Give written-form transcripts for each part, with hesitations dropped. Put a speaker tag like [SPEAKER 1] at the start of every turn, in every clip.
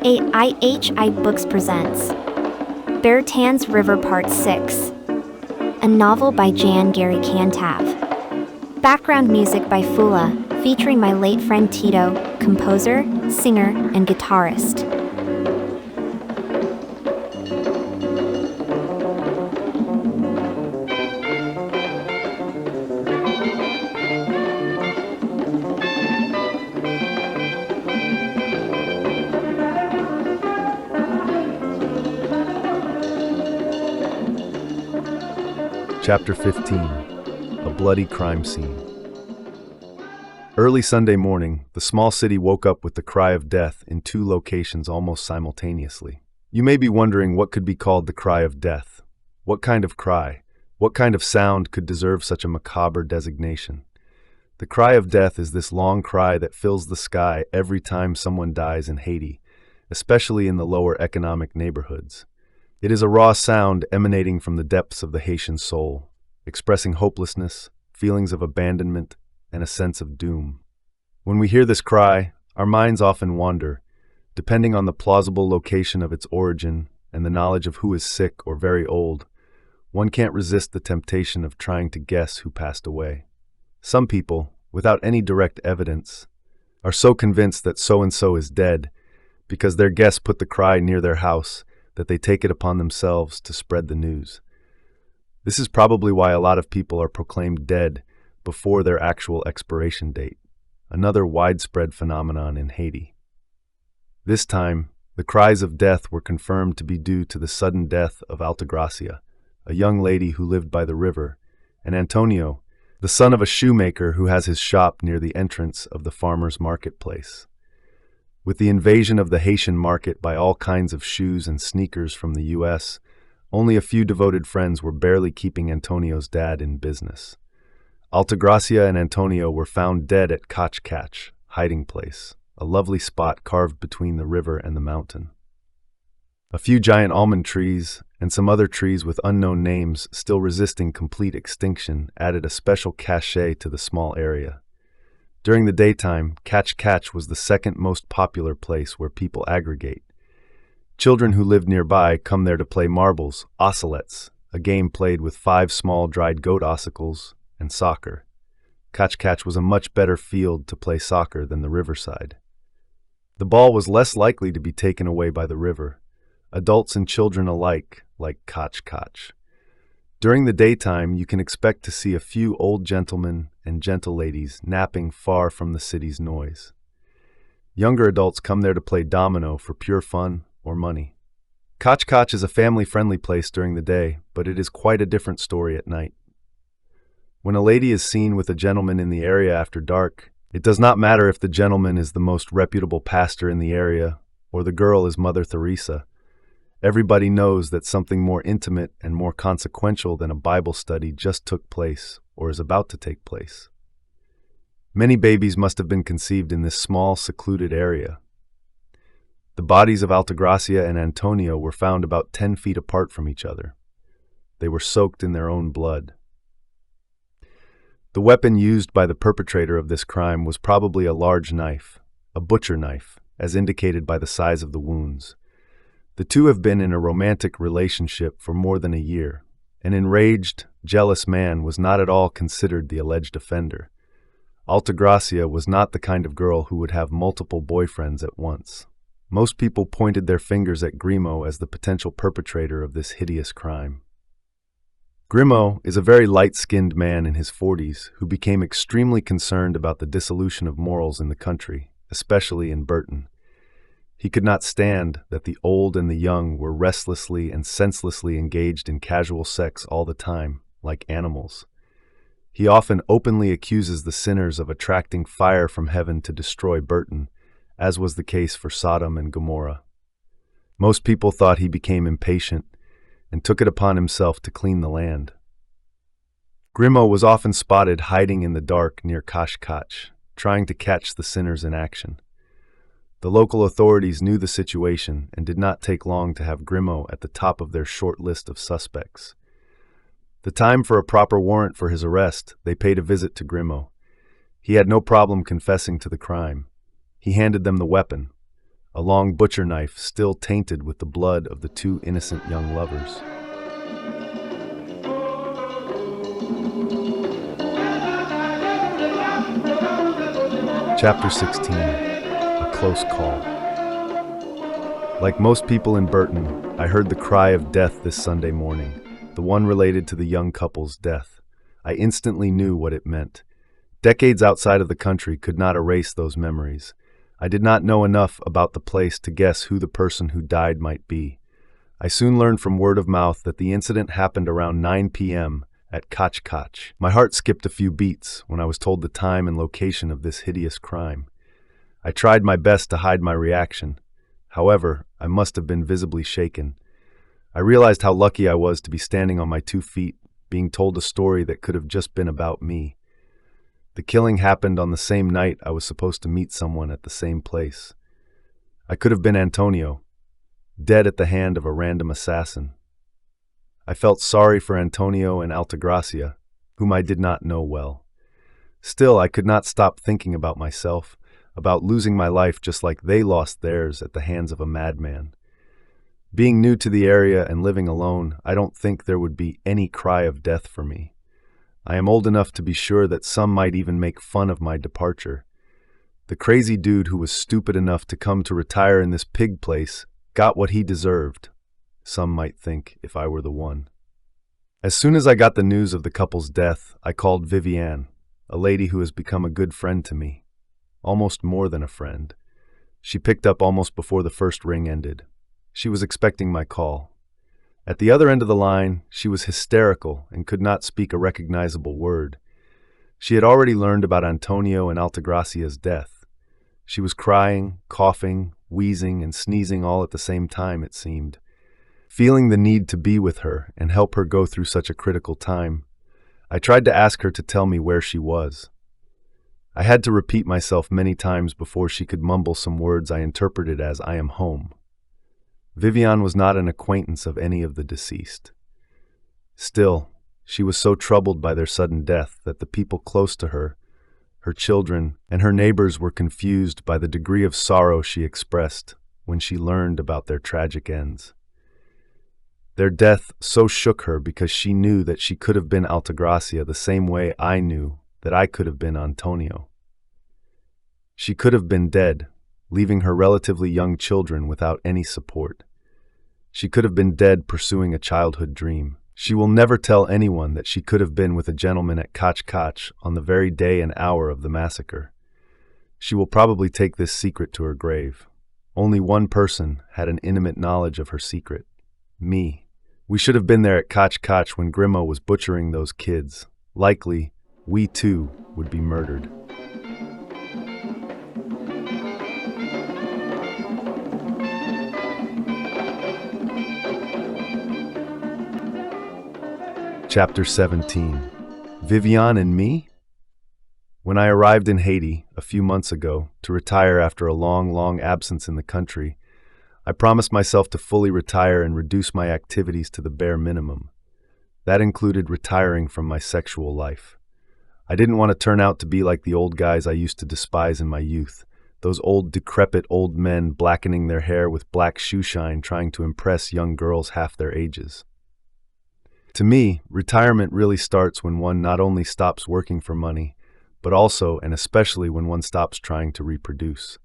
[SPEAKER 1] IHI Books presents Bertin's River Part 6, a novel by Jan Gary Cantav. Background music by Fula, featuring my late friend Tito, composer, singer, and guitarist.
[SPEAKER 2] Chapter 15. A Bloody Crime Scene. Early Sunday morning, the small city woke up with the cry of death in two locations almost simultaneously. You may be wondering what could be called the cry of death. What kind of cry? What kind of sound could deserve such a macabre designation? The cry of death is this long cry that fills the sky every time someone dies in Haiti, especially in the lower economic neighborhoods. It is a raw sound emanating from the depths of the Haitian soul, expressing hopelessness, feelings of abandonment, and a sense of doom. When we hear this cry, our minds often wander, depending on the plausible location of its origin and the knowledge of who is sick or very old. One can't resist the temptation of trying to guess who passed away. Some people, without any direct evidence, are so convinced that so-and-so is dead because their guest put the cry near their house that they take it upon themselves to spread the news. This is probably why a lot of people are proclaimed dead before their actual expiration date, another widespread phenomenon in Haiti. This time, the cries of death were confirmed to be due to the sudden death of Altagracia, a young lady who lived by the river, and Antonio, the son of a shoemaker who has his shop near the entrance of the farmer's marketplace. With the invasion of the Haitian market by all kinds of shoes and sneakers from the U.S., only a few devoted friends were barely keeping Antonio's dad in business. Altagracia and Antonio were found dead at Kach hiding place, a lovely spot carved between the river and the mountain. A few giant almond trees and some other trees with unknown names still resisting complete extinction added a special cachet to the small area. During the daytime, Kach was the second most popular place where people aggregate. Children who lived nearby come there to play marbles, ocelots, a game played with 5 small dried goat ossicles, and soccer. Kach was a much better field to play soccer than the riverside. The ball was less likely to be taken away by the river. Adults and children alike like Kach. During the daytime, you can expect to see a few old gentlemen and gentle ladies napping far from the city's noise. Younger adults come there to play domino for pure fun or money. Kach is a family-friendly place during the day, but it is quite a different story at night. When a lady is seen with a gentleman in the area after dark, it does not matter if the gentleman is the most reputable pastor in the area or the girl is Mother Teresa. Everybody knows that something more intimate and more consequential than a Bible study just took place or is about to take place. Many babies must have been conceived in this small, secluded area. The bodies of Altagracia and Antonio were found about 10 feet apart from each other. They were soaked in their own blood. The weapon used by the perpetrator of this crime was probably a large knife, a butcher knife, as indicated by the size of the wounds. The two have been in a romantic relationship for more than a year. An enraged, jealous man was not at all considered the alleged offender. Altagracia was not the kind of girl who would have multiple boyfriends at once. Most people pointed their fingers at Grimaud as the potential perpetrator of this hideous crime. Grimaud is a very light-skinned man in his 40s who became extremely concerned about the dissolution of morals in the country, especially in Bertin. He could not stand that the old and the young were restlessly and senselessly engaged in casual sex all the time, like animals. He often openly accuses the sinners of attracting fire from heaven to destroy Bertin, as was the case for Sodom and Gomorrah. Most people thought he became impatient and took it upon himself to clean the land. Grimaud was often spotted hiding in the dark near Kach, trying to catch the sinners in action. The local authorities knew the situation and did not take long to have Grimaud at the top of their short list of suspects. The time for a proper warrant for his arrest, they paid a visit to Grimaud. He had no problem confessing to the crime. He handed them the weapon, a long butcher knife still tainted with the blood of the two innocent young lovers. Chapter 16. A Close Call. Like most people in Bertin, I heard the cry of death this Sunday morning, the one related to the young couple's death. I instantly knew what it meant. Decades outside of the country could not erase those memories. I did not know enough about the place to guess who the person who died might be. I soon learned from word of mouth that the incident happened around 9 p.m. at Kach Kach. My heart skipped a few beats when I was told the time and location of this hideous crime. I tried my best to hide my reaction. However, I must have been visibly shaken. I realized how lucky I was to be standing on my 2 feet, being told a story that could have just been about me. The killing happened on the same night I was supposed to meet someone at the same place. I could have been Antonio, dead at the hand of a random assassin. I felt sorry for Antonio and Altagracia, whom I did not know well. Still, I could not stop thinking about myself, about losing my life just like they lost theirs at the hands of a madman. Being new to the area and living alone, I don't think there would be any cry of death for me. I am old enough to be sure that some might even make fun of my departure. The crazy dude who was stupid enough to come to retire in this pig place got what he deserved, some might think, if I were the one. As soon as I got the news of the couple's death, I called Viviane, a lady who has become a good friend to me. Almost more than a friend. She picked up almost before the first ring ended. She was expecting my call. At the other end of the line, she was hysterical and could not speak a recognizable word. She had already learned about Antonio and Altagracia's death. She was crying, coughing, wheezing, and sneezing all at the same time, it seemed. Feeling the need to be with her and help her go through such a critical time, I tried to ask her to tell me where she was. I had to repeat myself many times before she could mumble some words I interpreted as "I am home." Viviane was not an acquaintance of any of the deceased. Still, she was so troubled by their sudden death that the people close to her, her children, and her neighbors were confused by the degree of sorrow she expressed when she learned about their tragic ends. Their death so shook her because she knew that she could have been Altagracia the same way I knew that I could have been Antonio. She could have been dead, leaving her relatively young children without any support. She could have been dead pursuing a childhood dream. She will never tell anyone that she could have been with a gentleman at Kach Kach on the very day and hour of the massacre. She will probably take this secret to her grave. Only one person had an intimate knowledge of her secret. Me. We should have been there at Kach Kach when Grimo was butchering those kids. Likely, we too would be murdered. Chapter 17. Viviane and me? When I arrived in Haiti a few months ago to retire after a long absence in the country, I promised myself to fully retire and reduce my activities to the bare minimum. That included retiring from my sexual life. I didn't want to turn out to be like the old guys I used to despise in my youth, those old decrepit old men blackening their hair with black shoe shine trying to impress young girls half their ages. To me, retirement really starts when one not only stops working for money, but also and especially when one stops trying to reproduce.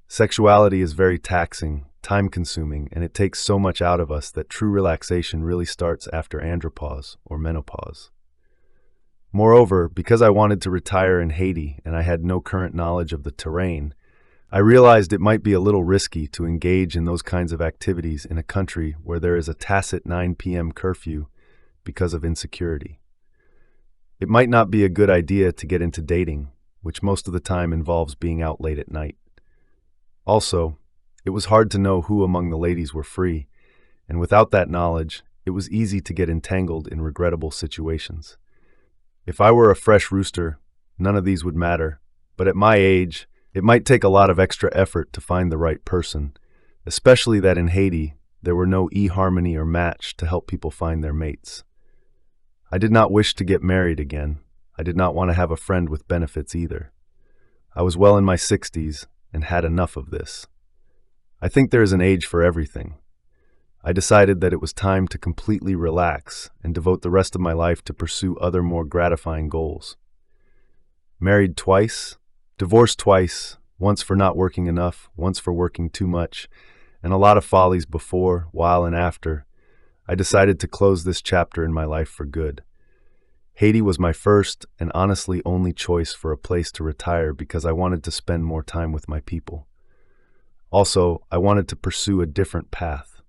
[SPEAKER 2] Sexuality is very taxing, time-consuming, and it takes so much out of us that true relaxation really starts after andropause or menopause. Moreover, because I wanted to retire in Haiti and I had no current knowledge of the terrain, I realized it might be a little risky to engage in those kinds of activities in a country where there is a tacit 9 p.m. curfew because of insecurity. It might not be a good idea to get into dating, which most of the time involves being out late at night. Also, it was hard to know who among the ladies were free, and without that knowledge, it was easy to get entangled in regrettable situations. If I were a fresh rooster, none of these would matter, but at my age, it might take a lot of extra effort to find the right person, especially that in Haiti, there were no eHarmony or Match to help people find their mates. I did not wish to get married again. I did not want to have a friend with benefits either. I was well in my 60s and had enough of this. I think there is an age for everything. I decided that it was time to completely relax and devote the rest of my life to pursue other more gratifying goals. Married twice, divorced twice, once for not working enough, once for working too much, and a lot of follies before, while, and after, I decided to close this chapter in my life for good. Haiti was my first and honestly only choice for a place to retire because I wanted to spend more time with my people. Also, I wanted to pursue a different path.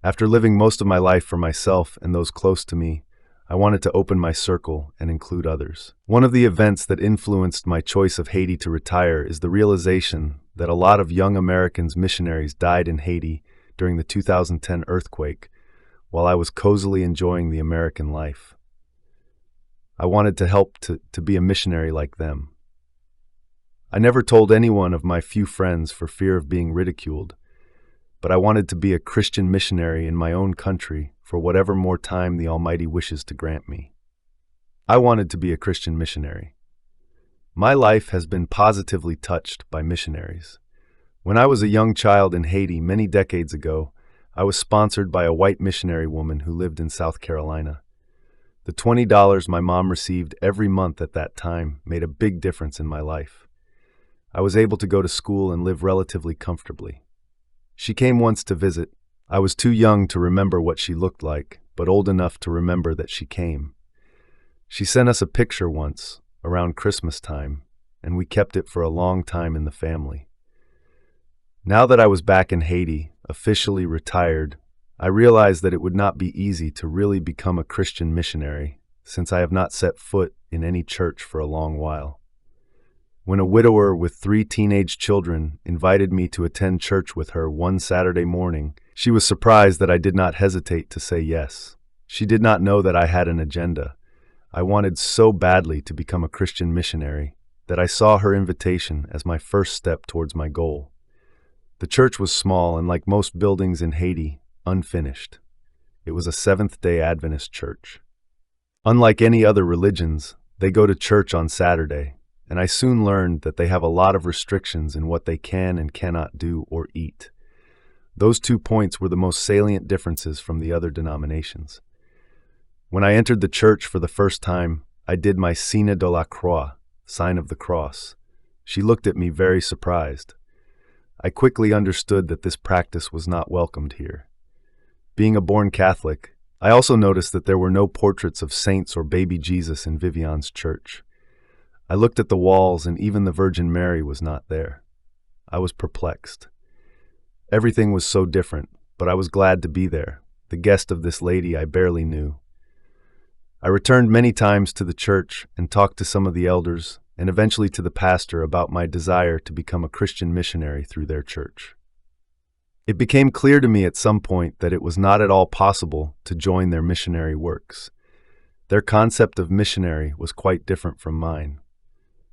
[SPEAKER 2] After living most of my life for myself and those close to me, I wanted to open my circle and include others. One of the events that influenced my choice of Haiti to retire is the realization that a lot of young Americans missionaries died in Haiti during the 2010 earthquake, while I was cozily enjoying the American life. I wanted to help to be a missionary like them. I never told anyone of my few friends for fear of being ridiculed, but I wanted to be a Christian missionary in my own country for whatever more time the Almighty wishes to grant me. I wanted to be a Christian missionary. My life has been positively touched by missionaries. When I was a young child in Haiti many decades ago, I was sponsored by a white missionary woman who lived in South Carolina. The $20 my mom received every month at that time made a big difference in my life. I was able to go to school and live relatively comfortably. She came once to visit. I was too young to remember what she looked like, but old enough to remember that she came. She sent us a picture once, around Christmas time, and we kept it for a long time in the family. Now that I was back in Haiti, officially retired, I realized that it would not be easy to really become a Christian missionary, since I have not set foot in any church for a long while. When a widower with 3 teenage children invited me to attend church with her one Saturday morning, she was surprised that I did not hesitate to say yes. She did not know that I had an agenda. I wanted so badly to become a Christian missionary that I saw her invitation as my first step towards my goal. The church was small and, like most buildings in Haiti, unfinished. It was a Seventh-day Adventist church. Unlike any other religions, they go to church on Saturday, and I soon learned that they have a lot of restrictions in what they can and cannot do or eat. Those 2 points were the most salient differences from the other denominations. When I entered the church for the first time, I did my signe de la croix, sign of the cross. She looked at me very surprised. I quickly understood that this practice was not welcomed here. Being a born Catholic, I also noticed that there were no portraits of saints or baby Jesus in Vivian's church. I looked at the walls and even the Virgin Mary was not there. I was perplexed. Everything was so different, but I was glad to be there, the guest of this lady I barely knew. I returned many times to the church and talked to some of the elders and eventually to the pastor about my desire to become a Christian missionary through their church. It became clear to me at some point that it was not at all possible to join their missionary works. Their concept of missionary was quite different from mine.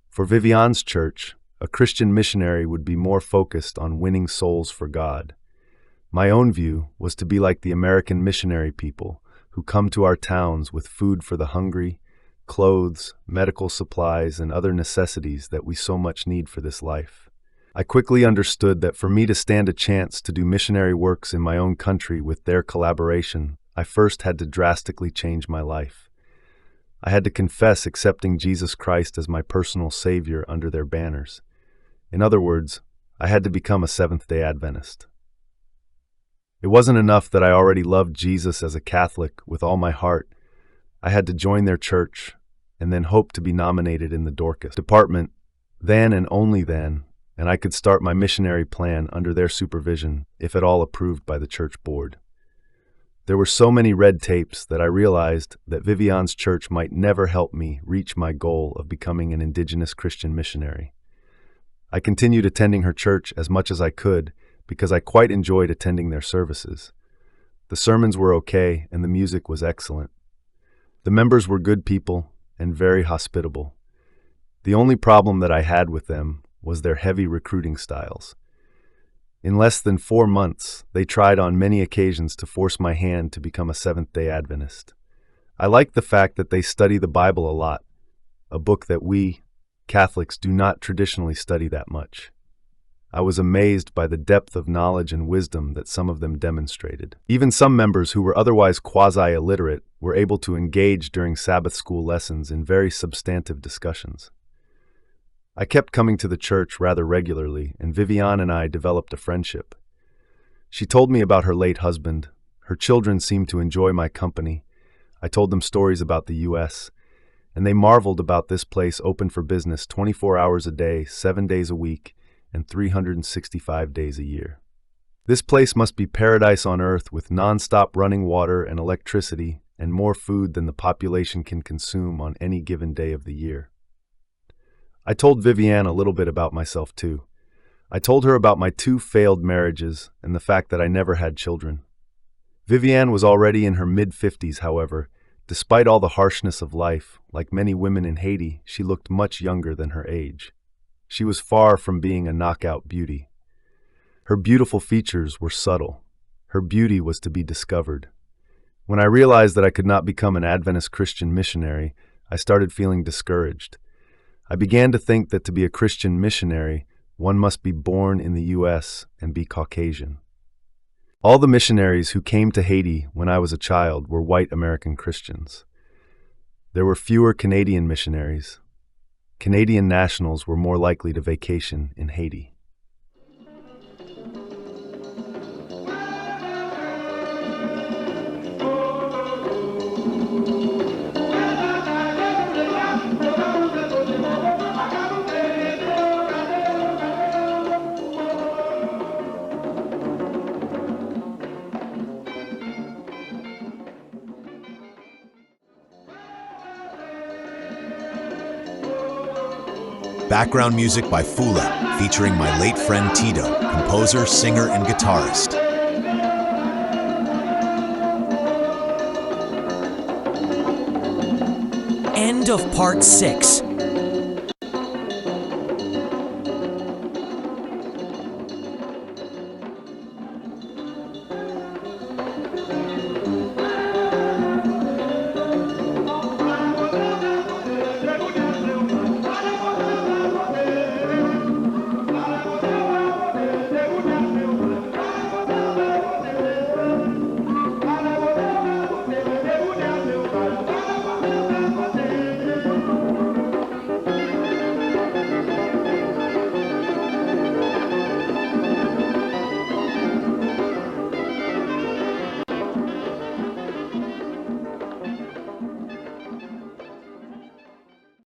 [SPEAKER 2] For Vivian's church, a Christian missionary would be more focused on winning souls for God. My own view was to be like the American missionary people who come to our towns with food for the hungry, clothes, medical supplies, and other necessities that we so much need for this life. I quickly understood that for me to stand a chance to do missionary works in my own country with their collaboration, I first had to drastically change my life. I had to confess accepting Jesus Christ as my personal Savior under their banners. In other words, I had to become a Seventh-day Adventist. It wasn't enough that I already loved Jesus as a Catholic with all my heart. I had to join their church and then hope to be nominated in the Dorcas department, then and only then, and I could start my missionary plan under their supervision, if at all approved by the church board. There were so many red tapes that I realized that Vivian's church might never help me reach my goal of becoming an indigenous Christian missionary. I continued attending her church as much as I could because I quite enjoyed attending their services. The sermons were okay and the music was excellent. The members were good people and very hospitable. The only problem that I had with them was their heavy recruiting styles. In less than 4 months, they tried on many occasions to force my hand to become a Seventh-day Adventist. I liked the fact that they study the Bible a lot, a book that we, Catholics, do not traditionally study that much. I was amazed by the depth of knowledge and wisdom that some of them demonstrated. Even some members who were otherwise quasi-illiterate were able to engage during Sabbath school lessons in very substantive discussions. I kept coming to the church rather regularly, and Viviane and I developed a friendship. She told me about her late husband. Her children seemed to enjoy my company. I told them stories about the U.S., and they marveled about this place open for business 24 hours a day, 7 days a week, and 365 days a year. This place must be paradise on earth with non-stop running water and electricity and more food than the population can consume on any given day of the year. I told Viviane a little bit about myself too. I told her about my 2 failed marriages and the fact that I never had children. Viviane was already in her mid-50s, however. Despite all the harshness of life, like many women in Haiti, she looked much younger than her age. She was far from being a knockout beauty. Her beautiful features were subtle. Her beauty was to be discovered. When I realized that I could not become an Adventist Christian missionary, I started feeling discouraged. I began to think that to be a Christian missionary, one must be born in the U.S. and be Caucasian. All the missionaries who came to Haiti when I was a child were white American Christians. There were fewer Canadian missionaries. Canadian nationals were more likely to vacation in Haiti.
[SPEAKER 3] Background music by Fula, featuring my late friend Tito, composer, singer, and guitarist.
[SPEAKER 4] End of part 6.